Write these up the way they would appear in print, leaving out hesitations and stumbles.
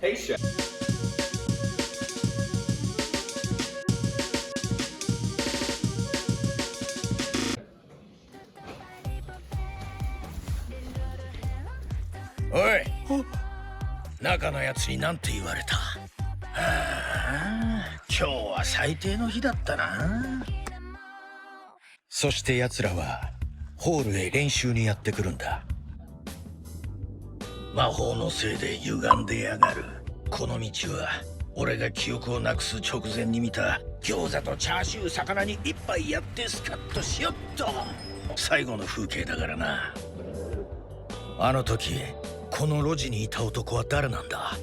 Hey, chef. Oi! 中のやつになんて言われた？はあ、今日は最低の日だったな。そして奴らはホールへ練習にやってくるんだ。魔法のせいで歪んでやがる。この道は俺が記憶をなくす直前に見た餃子とチャーシュー魚に一杯やってスカッとしよっと。最後の風景だからな。あの時この路地にいた男は誰なんだ？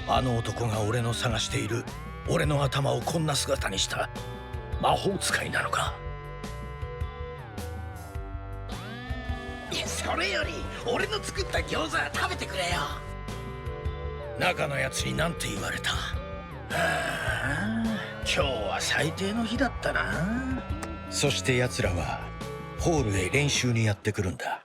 あの男が俺の探している俺の頭をこんな姿にした魔法使いなのか？それより俺の作った餃子食べてくれよ。中のやつになんて言われた？はあ、今日は最低の日だったな。そして奴らはホールへ練習にやってくるんだ。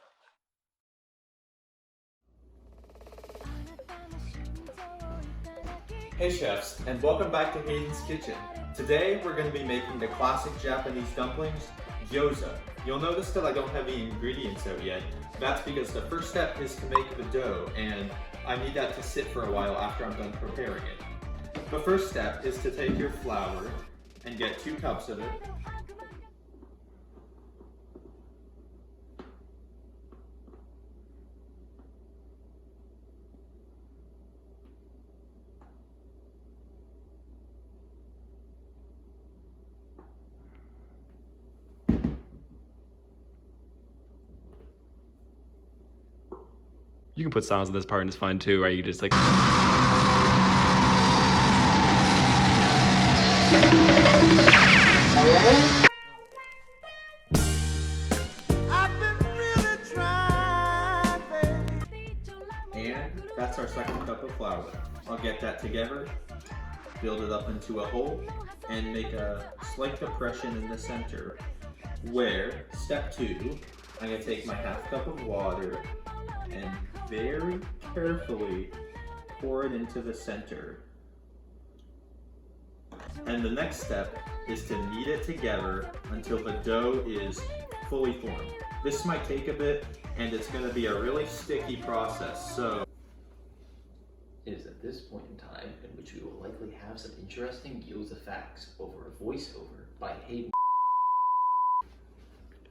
Hey chefs, and welcome back to Hayden's Kitchen. Today we're going to be making the classic Japanese dumplings, gyōza. You'll notice that I don't have any ingredients out yet. That's because the first step is to make the dough, and I need that to sit for a while after I'm done preparing it. The first step is to take your flour and get 2 cups of it. You can put sounds in this part and it's fine too, right? You just like... And that's our second cup of flour. I'll get that together, build it up into a hole, and make a slight depression in the center where, step 2, I'm going to take my half cup of water and very carefully pour it into the center. And the next step is to knead it together until the dough is fully formed. This might take a bit, and it's going to be a really sticky process, so... It is at this point in time in which we will likely have some interesting gyōza facts over a voiceover by Hayden.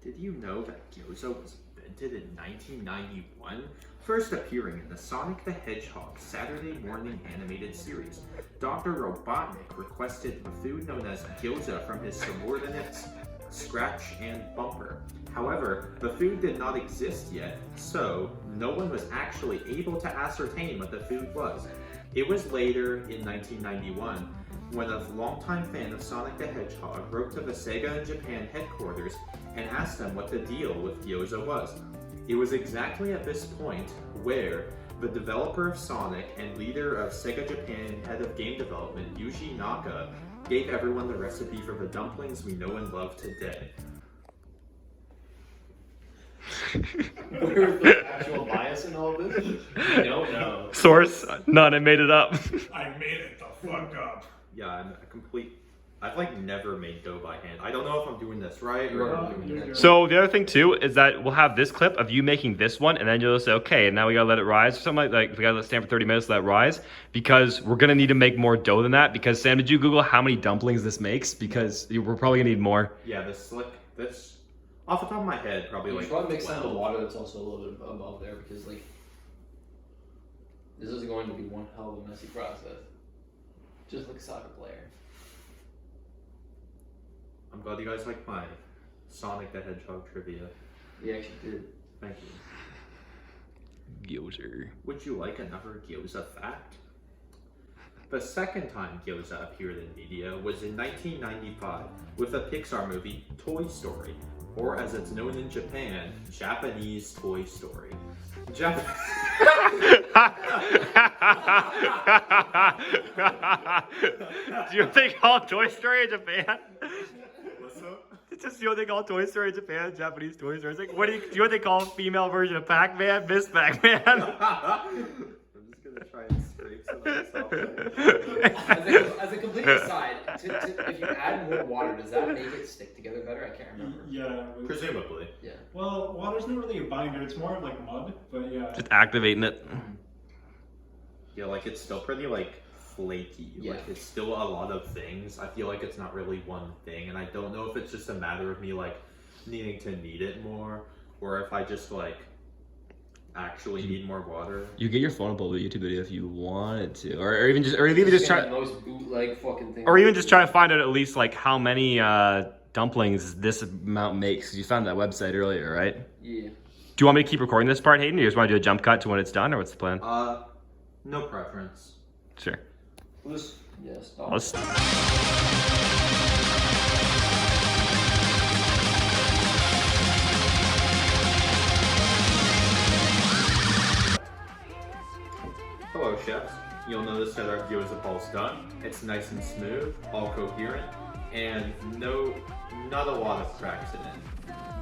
Did you know that gyōza was invented in 1991? First appearing in the Sonic the Hedgehog Saturday morning animated series, Dr. Robotnik requested the food known as gyōza from his subordinates Scratch and Bumper. However, the food did not exist yet, so no one was actually able to ascertain what the food was. It was later, in 1991, when a longtime fan of Sonic the Hedgehog wrote to the Sega in Japan headquarters and asked them what the deal with gyōza was. It was exactly at this point where the developer of Sonic and leader of Sega Japan head of game development, Yuji Naka, gave everyone the recipe for the dumplings we know and love today. Where's the actual bias in all of this? I don't know. Source? None, I made it up. I made it the fuck up. Yeah, I'm a complete... I've like never made dough by hand. I don't know if I'm doing this right or I'm doing it. So the other thing too is that we'll have this clip of you making this one, and then you'll say, okay, now we gotta let it rise or something like we gotta let it stand for 30 minutes, let it rise, because we're gonna need to make more dough than that. Because Sam, did you Google how many dumplings this makes? Because we're probably gonna need more. Yeah, this off the top of my head, probably like. You should probably mix some of the 12. water that's also a little bit above there because like this is going to be one hell of a messy process. Just like a soccer player. I'm glad you guys like my Sonic the Hedgehog trivia. You actually did. Thank you. Gyōza. Would you like another gyōza fact? The second time gyōza appeared in media was in 1995 with the Pixar movie Toy Story, or as it's known in Japan, Japanese Toy Story. Do you know what they call Toy Story in Japan? What's up? It's just, you know what they call Toy Story in Japan? Japanese Toy Story. It's like, do you know what they call female version of Pac-Man? Miss Pac-Man. I'm just gonna try and breaks and then stop. As a complete aside, if you add more water, does that make it stick together better? I can't remember. Yeah. Presumably. Yeah. Well, water's not really a binder. It's more like mud, but yeah. Just activating it. Yeah, like it's still pretty like flaky. Yeah. Like it's still a lot of things. I feel like it's not really one thing, and I don't know if it's just a matter of me like needing to knead it more, or if I just like actually need more water. You get your phone up a YouTube video if you wanted to, or even just try, the most bootleg fucking thing. or even just try to find out at least like how many dumplings this amount makes. 'Cause you found that website earlier, right? Yeah. Do you want me to keep recording this part, Hayden? Or you just want to do a jump cut to when it's done, or what's the plan? No preference. Sure. Yeah, stop. Let's. Hello, chefs. You'll notice that our gyoza ball's done. It's nice and smooth, all coherent, and not a lot of cracks in it.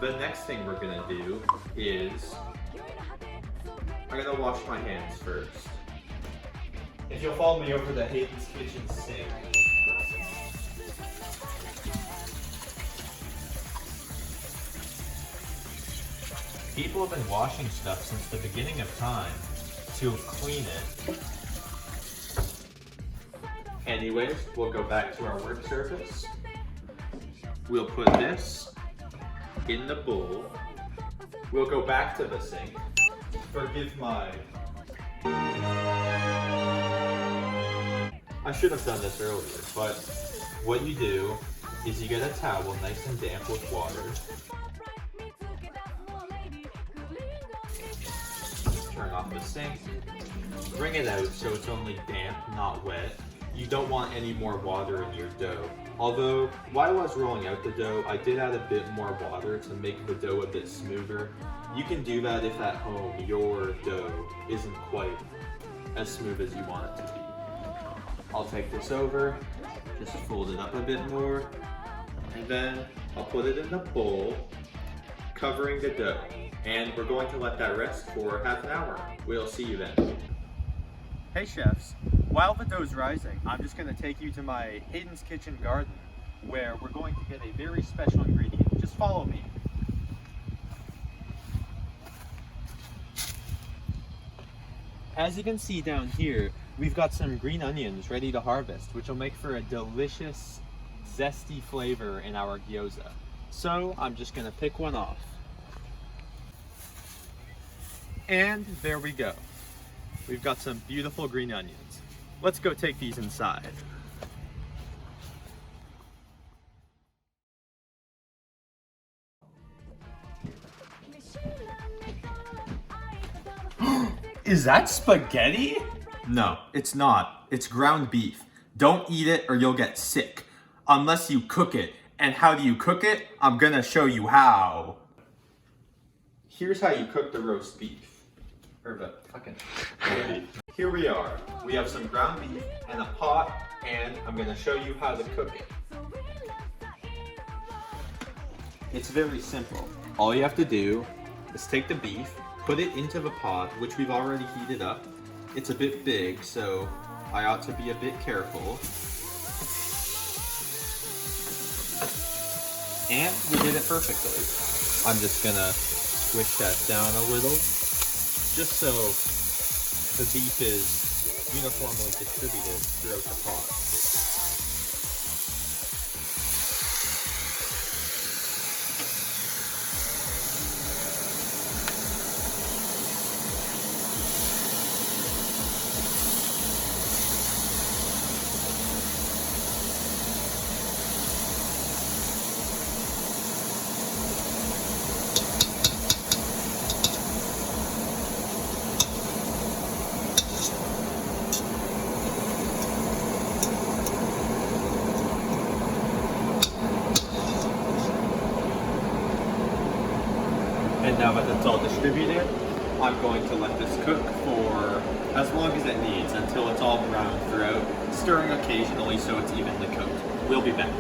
The next thing we're gonna do is I'm gonna wash my hands first. If you'll follow me over to Hayden's kitchen sink. People have been washing stuff since the beginning of time to clean it. Anyways, we'll go back to our work surface. We'll put this in the bowl. We'll go back to the sink. Forgive my... I should have done this earlier, but what you do is you get a towel nice and damp with water. Turn off the sink. Bring it out so it's only damp, not wet. You don't want any more water in your dough. Although, while I was rolling out the dough, I did add a bit more water to make the dough a bit smoother. You can do that if at home your dough isn't quite as smooth as you want it to be. I'll take this over, just fold it up a bit more, and then I'll put it in the bowl, covering the dough. And we're going to let that rest for half an hour. We'll see you then. Hey chefs, while the dough's rising, I'm just going to take you to my Hayden's Kitchen garden, where we're going to get a very special ingredient. Just follow me. As you can see down here, we've got some green onions ready to harvest, which will make for a delicious, zesty flavor in our gyoza. So I'm just going to pick one off. And there we go. We've got some beautiful green onions. Let's go take these inside. Is that spaghetti? No, it's not. It's ground beef. Don't eat it or you'll get sick. Unless you cook it. And how do you cook it? I'm gonna show you how. Here's how you cook the roast beef. Here we are. We have some ground beef and a pot, and I'm gonna show you how to cook it. It's very simple. All you have to do is take the beef, put it into the pot, which we've already heated up. It's a bit big, so I ought to be a bit careful. And we did it perfectly. I'm just gonna squish that down a little, just so the beef is uniformly distributed throughout the pot. And now that it's all distributed, I'm going to let this cook for as long as it needs until it's all brown throughout, stirring occasionally so it's evenly cooked. We'll be back.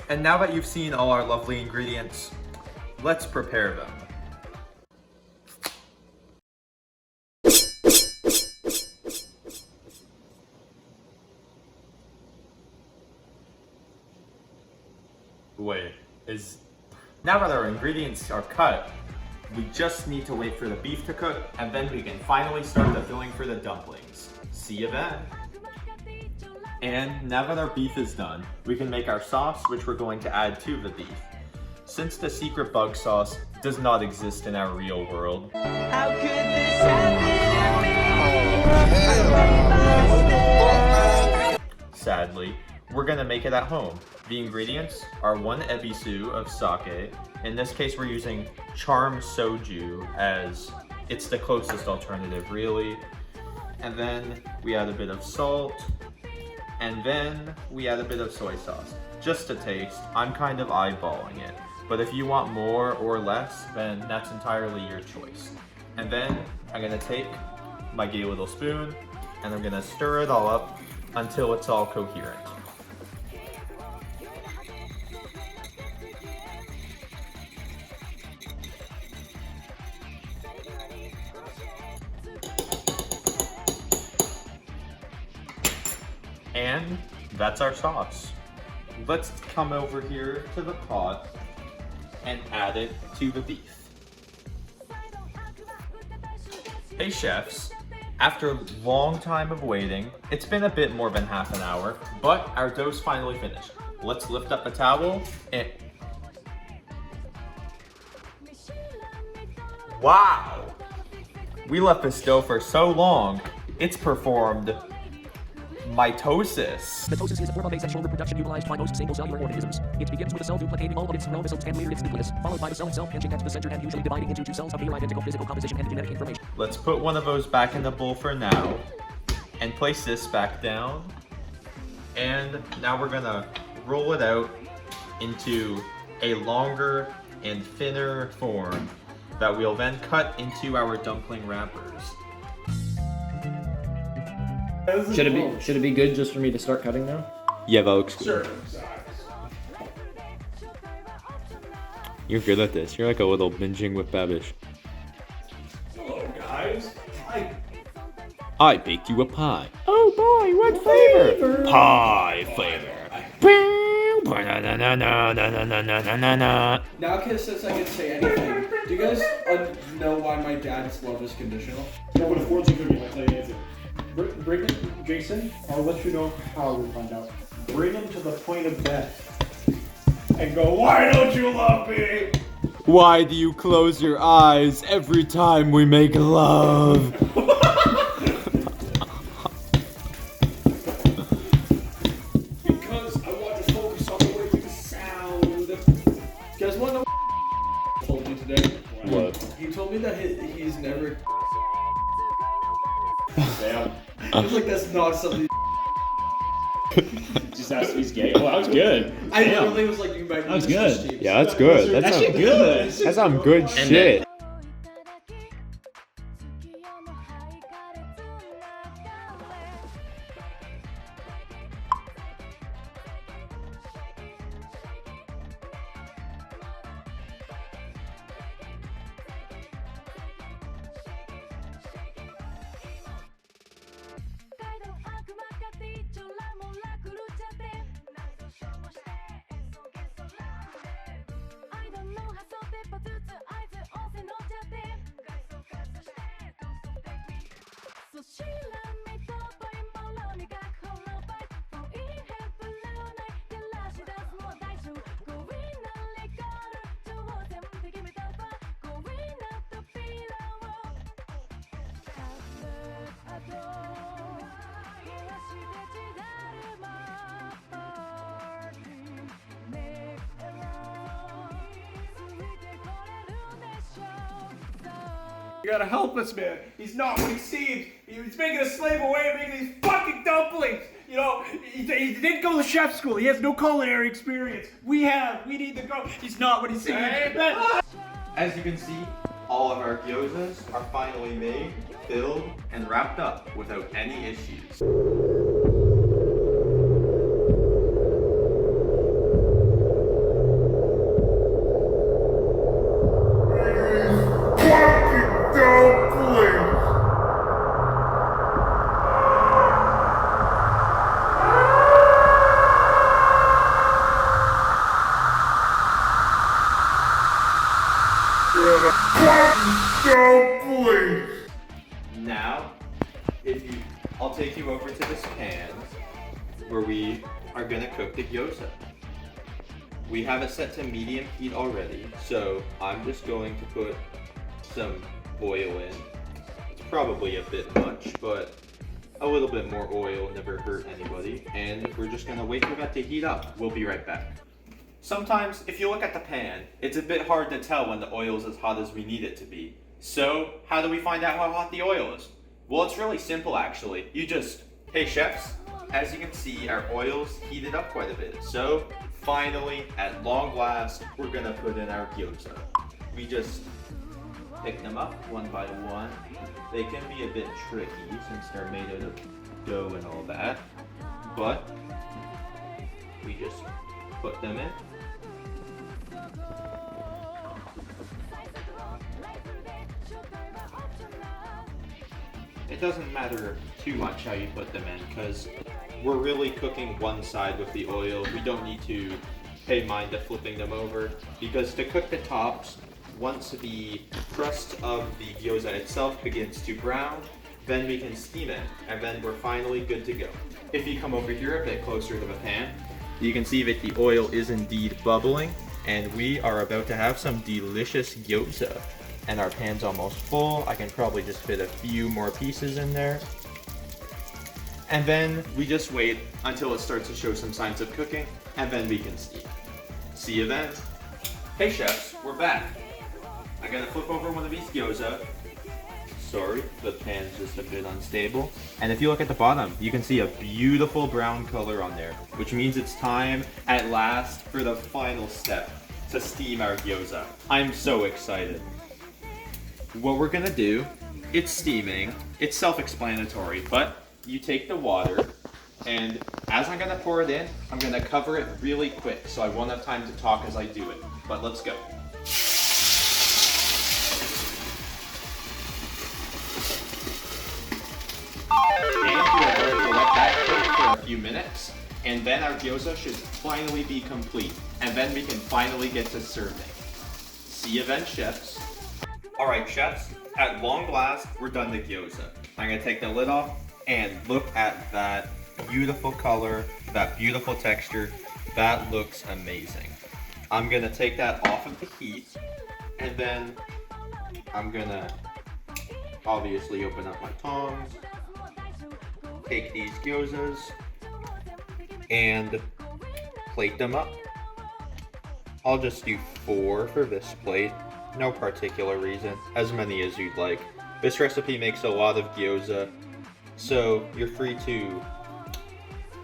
And now that you've seen all our lovely ingredients, let's prepare them. Now that our ingredients are cut, we just need to wait for the beef to cook, and then we can finally start the filling for the dumplings. See you then. And now that our beef is done, we can make our sauce, which we're going to add to the beef. Since the secret bug sauce does not exist in our real world, How could this happen to me? sadly, we're gonna make it at home. The ingredients are 1 ebisu of sake. In this case, we're using charm soju as it's the closest alternative, really. And then we add a bit of salt, and then we add a bit of soy sauce. Just to taste, I'm kind of eyeballing it. But if you want more or less, then that's entirely your choice. And then I'm gonna take my gay little spoon, and I'm gonna stir it all up until it's all coherent. And that's our sauce. Let's come over here to the pot and add it to the beef. Hey chefs, after a long time of waiting, it's been a bit more than half an hour, but our dough's finally finished. Let's lift up a towel and... Wow! We left this dough for so long, it's performed mitosis. Mitosis is a form of asexual reproduction utilized by most single-cellular organisms. It begins with a cell duplicating all of its chromosomes and later its nucleus, followed by the cell itself branching at the center and usually dividing into 2 cells of near identical physical composition and genetic information. Let's put one of those back in the bowl for now, and place this back down. And now we're gonna roll it out into a longer and thinner form that we'll then cut into our dumpling wrappers. Should it be good just for me to start cutting now? Yeah, that looks good. Sure. You're good at this. You're like a little binging with Babish. Hello, guys. I baked you a pie. Oh boy, what flavor? Pie flavor. Now, since I can say anything, do you guys know why my dad's love is conditional? No one affords a cookie, that's how you answer. Bring it, Jason, I'll let you know how we find out. Bring him to the point of death. And go, why don't you love me? Why do you close your eyes every time we make love? Because I want to focus on the way you sound. You guys want to know what told me today? What? He told me that he's never... Damn. I was like, that's not something... Just asked if he's gay. Well, that was good. I literally was like, you might be... That was good. Yeah, that's good. That's Actually good. That's some good shit. You gotta help this man. He's not what he seems. He's making a slave away and making these fucking dumplings. You know, he didn't go to chef school. He has no culinary experience. We need to go. He's not what he seems. As you can see, all of our gyozas are finally made, filled, and wrapped up without any issues. Now, I'll take you over to this pan where we are gonna cook the gyoza. We have it set to medium heat already, so I'm just going to put some oil in. It's probably a bit much, but a little bit more oil never hurt anybody. And we're just gonna wait for that to heat up. We'll be right back. Sometimes, if you look at the pan, it's a bit hard to tell when the oil is as hot as we need it to be. So, how do we find out how hot the oil is? Well, it's really simple actually. Hey chefs, as you can see, our oil's heated up quite a bit. So, finally, at long last, we're gonna put in our gyoza. We just pick them up one by one. They can be a bit tricky since they're made out of dough and all that, but we just put them in. It doesn't matter too much how you put them in because we're really cooking one side with the oil. We don't need to pay mind to flipping them over because to cook the tops, once the crust of the gyoza itself begins to brown, then we can steam it and then we're finally good to go. If you come over here a bit closer to the pan, you can see that the oil is indeed bubbling and we are about to have some delicious gyoza. And our pan's almost full. I can probably just fit a few more pieces in there. And then we just wait until it starts to show some signs of cooking, and then we can steam. See you then. Hey chefs, we're back. I gotta flip over one of these gyoza. Sorry, the pan's just a bit unstable. And if you look at the bottom, you can see a beautiful brown color on there, which means it's time at last for the final step to steam our gyoza. I'm so excited. What we're gonna do, it's steaming, it's self-explanatory, but you take the water, and as I'm gonna pour it in, I'm gonna cover it really quick so I won't have time to talk as I do it. But let's go. And we are going to let that cook for a few minutes, and then our gyoza should finally be complete, and then we can finally get to serving. See you then, chefs. Alright chefs, at long last, we're done the gyoza. I'm gonna take the lid off and look at that beautiful color, that beautiful texture. That looks amazing. I'm gonna take that off of the heat and then I'm gonna obviously open up my tongs, take these gyozas and plate them up. I'll just do 4 for this plate. No particular reason, as many as you'd like. This recipe makes a lot of gyoza, so you're free to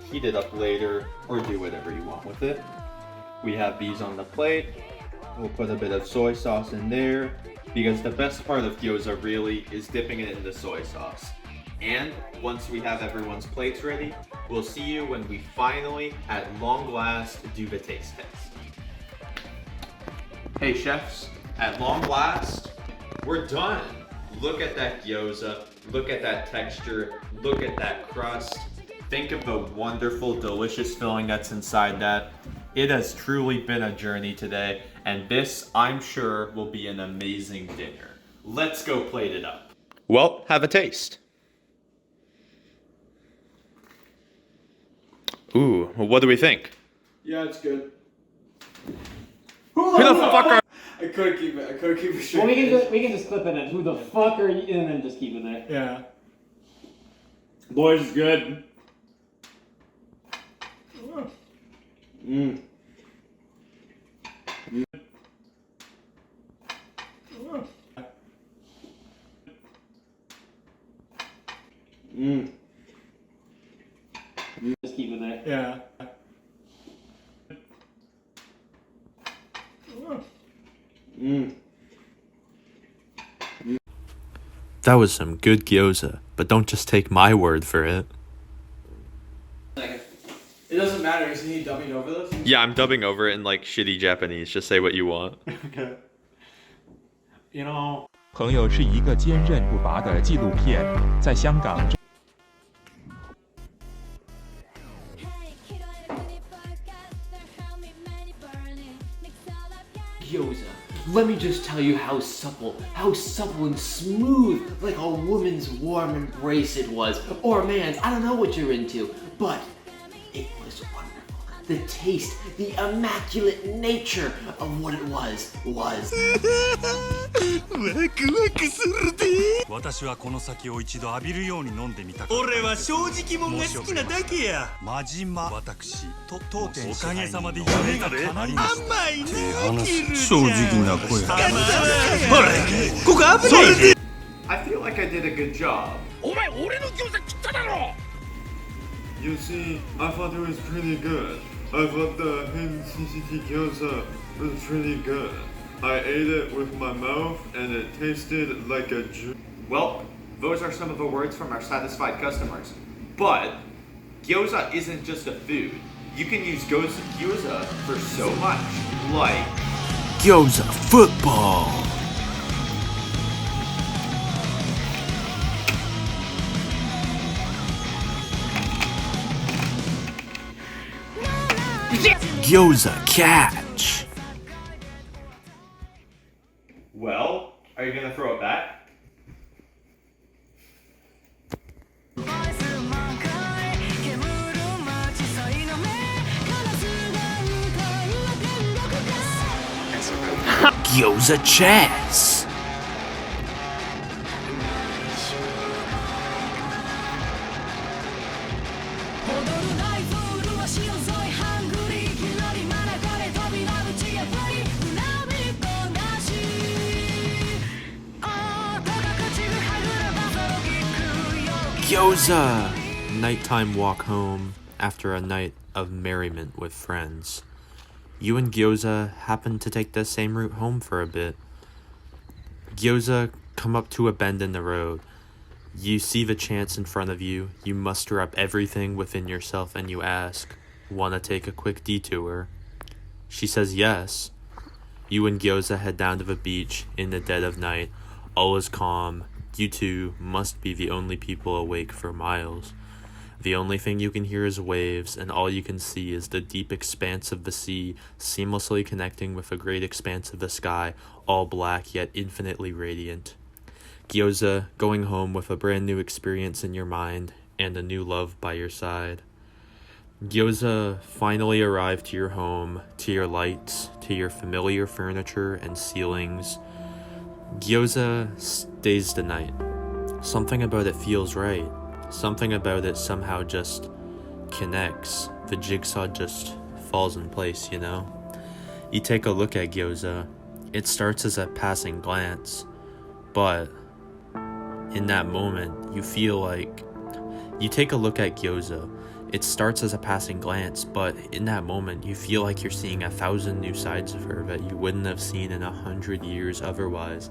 heat it up later or do whatever you want with it. We have these on the plate. We'll put a bit of soy sauce in there because the best part of gyoza really is dipping it in the soy sauce. And once we have everyone's plates ready, we'll see you when we finally, at long last, do the taste test. Hey chefs, at long last, we're done. Look at that gyoza, look at that texture, look at that crust. Think of the wonderful, delicious filling that's inside that. It has truly been a journey today, and this, I'm sure, will be an amazing dinner. Let's go plate it up. Well, have a taste. Ooh, well, what do we think? Yeah, it's good. Who the fuck are... I couldn't keep it straight. Well, we can just clip it in. Who the fuck are you? And then just keep it there. Yeah. Boys, it's good. Mmm. Mmm. Just keep it there. Yeah. Mmm. That was some good gyoza, but don't just take my word for it. It doesn't matter, isn't he dubbing over this? Yeah, I'm dubbing over it in like shitty Japanese. Just say what you want. Okay. You know. 朋友是一个坚韧不拔的纪录片，在香港。Gyōza. Let me just tell you how supple and smooth, like a woman's warm embrace it was. Or man's, I don't know what you're into, but it was wonderful. The taste, the immaculate nature of what it was. ワクワクするで。私はこの酒を一度浴びるように飲んでみたかった。俺は正直もんが好きなだけや。真島私と当店おかげさまで夢が叶いました。甘いね。正直な声。ほら、ここ危ないで。I feel like I did a good job. お前俺の餃子食っただろ。You see, I thought it was pretty good. I thought the hayden gyōza was pretty good. I ate it with my mouth and it tasted like a Well, those are some of the words from our satisfied customers. But gyōza isn't just a food. You can use gyōza for so much, like gyōza football. Gyōza catch. Well, are you gonna throw it back? Gyōza chess. Gyōza! Nighttime walk home after a night of merriment with friends. You and Gyōza happen to take the same route home for a bit. Gyōza come up to a bend in the road. You see the chance in front of you, you muster up everything within yourself and you ask, "Wanna take a quick detour?" She says yes. You and Gyōza head down to the beach in the dead of night. All is calm. You two must be the only people awake for miles. The only thing you can hear is waves, and all you can see is the deep expanse of the sea, seamlessly connecting with the great expanse of the sky, all black yet infinitely radiant. Gyōza, going home with a brand new experience in your mind, and a new love by your side. Gyōza finally arrived to your home, to your lights, to your familiar furniture and ceilings. Gyōza stays the night. Something about it feels right. Something about it somehow just connects. The jigsaw just falls in place, you know? You take a look at Gyōza. It starts as a passing glance, but in that moment, you feel like... You take a look at Gyōza. It starts as a passing glance, but in that moment, you feel like you're seeing 1,000 new sides of her that you wouldn't have seen in 100 years otherwise.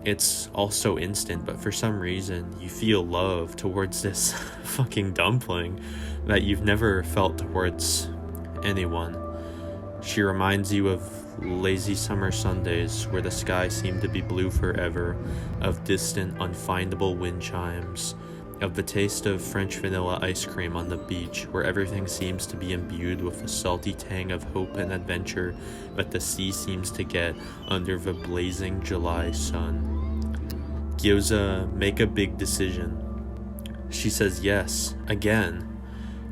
It's all so instant, but for some reason, you feel love towards this fucking dumpling that you've never felt towards anyone. She reminds you of lazy summer Sundays where the sky seemed to be blue forever, of distant, unfindable wind chimes, of the taste of French vanilla ice cream on the beach, where everything seems to be imbued with the salty tang of hope and adventure that the sea seems to get under the blazing July sun. Gyōza, make a big decision. She says yes, again.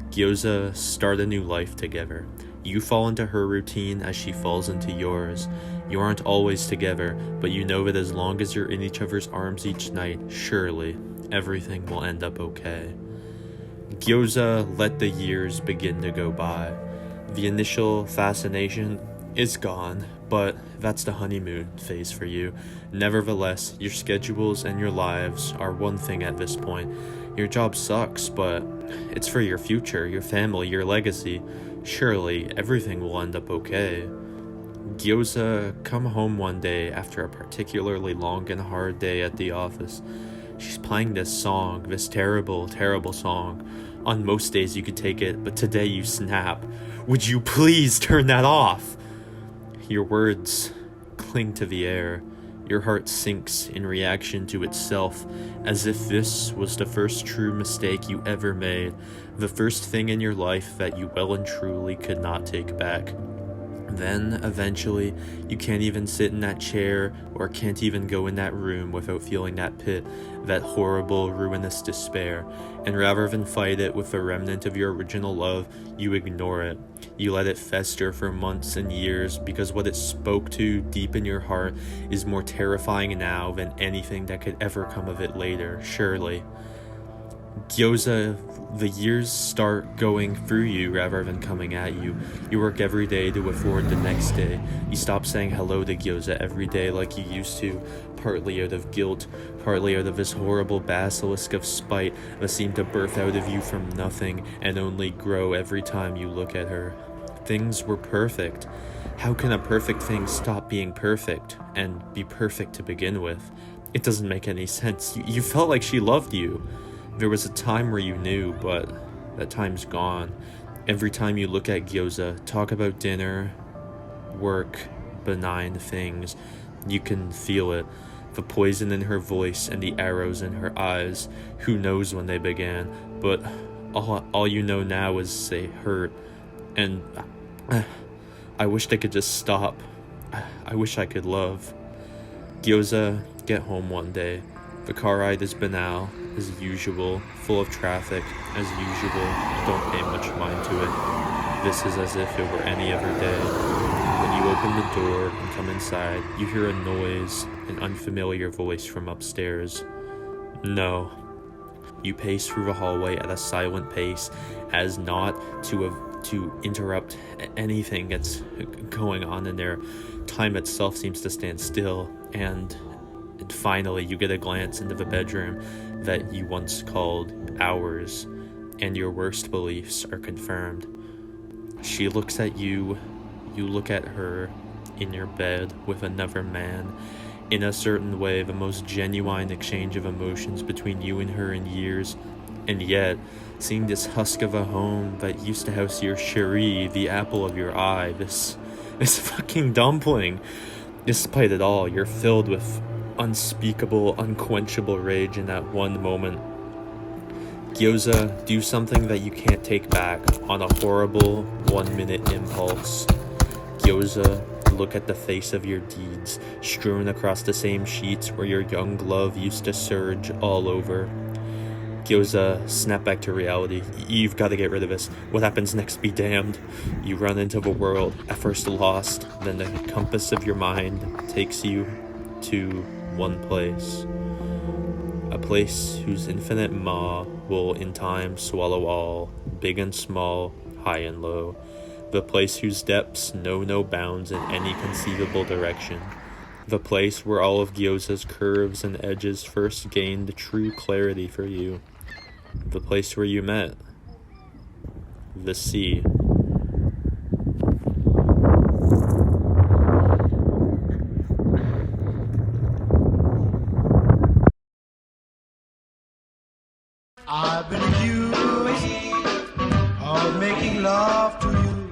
Gyōza, start a new life together. You fall into her routine as she falls into yours. You aren't always together, but you know that as long as you're in each other's arms each night, surely everything will end up okay. Gyōza, let the years begin to go by. The initial fascination is gone, but that's the honeymoon phase for you. Nevertheless, your schedules and your lives are one thing at this point. Your job sucks, but it's for your future, your family, your legacy. Surely everything will end up okay. Gyōza, come home one day after a particularly long and hard day at the office. She's playing this song, this terrible, terrible song. On most days you could take it, but today you snap. Would you please turn that off? Your words cling to the air. Your heart sinks in reaction to itself, as if this was the first true mistake you ever made, the first thing in your life that you well and truly could not take back. And then, eventually, you can't even sit in that chair or can't even go in that room without feeling that pit, that horrible, ruinous despair. And rather than fight it with the remnant of your original love, you ignore it. You let it fester for months and years because what it spoke to deep in your heart is more terrifying now than anything that could ever come of it later, surely. Gyōza, the years start going through you rather than coming at you. You work every day to afford the next day. You stop saying hello to Gyōza every day like you used to, partly out of guilt, partly out of this horrible basilisk of spite that seemed to birth out of you from nothing and only grow every time you look at her. Things were perfect. How can a perfect thing stop being perfect and be perfect to begin with? It doesn't make any sense. You felt like she loved you. There was a time where you knew, but that time's gone. Every time you look at Gyōza, talk about dinner, work, benign things, you can feel it. The poison in her voice and the arrows in her eyes. Who knows when they began, but all you know now is they hurt. And I wish they could just stop. I wish I could love. Gyōza, get home one day. The car ride is banal, as usual, full of traffic, as usual. Don't pay much mind to it. This is as if it were any other day. When you open the door and come inside, you hear a noise, an unfamiliar voice from upstairs. No. You pace through the hallway at a silent pace, as not to interrupt anything that's going on in there. Time itself seems to stand still, and finally you get a glance into the bedroom that you once called ours, and your worst beliefs are confirmed. She looks at you, you look at her, in your bed with another man. In a certain way, the most genuine exchange of emotions between you and her in years. And yet, seeing this husk of a home that used to house your chérie, the apple of your eye, this fucking dumpling, despite it all, you're filled with unspeakable, unquenchable rage in that one moment. Gyōza, do something that you can't take back on a horrible 1-minute impulse. Gyōza, look at the face of your deeds, strewn across the same sheets where your young love used to surge all over. Gyōza, snap back to reality. You've got to get rid of this. What happens next be damned. You run into the world, at first lost, then the compass of your mind takes you to one place. A place whose infinite maw will in time swallow all, big and small, high and low. The place whose depths know no bounds in any conceivable direction. The place where all of Gyōza's curves and edges first gained true clarity for you. The place where you met. The sea. I've been accused of making love to you.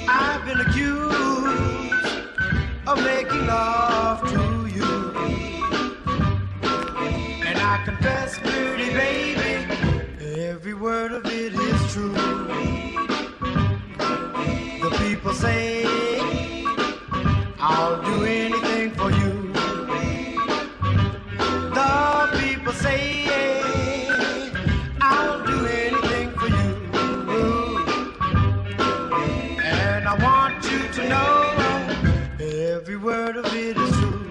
I've been accused of making love to you. And I confess, pretty baby, every word of it is true. The people say I'll do anything for you. The people say I'll do anything for you. And I want you to know every word of it is true.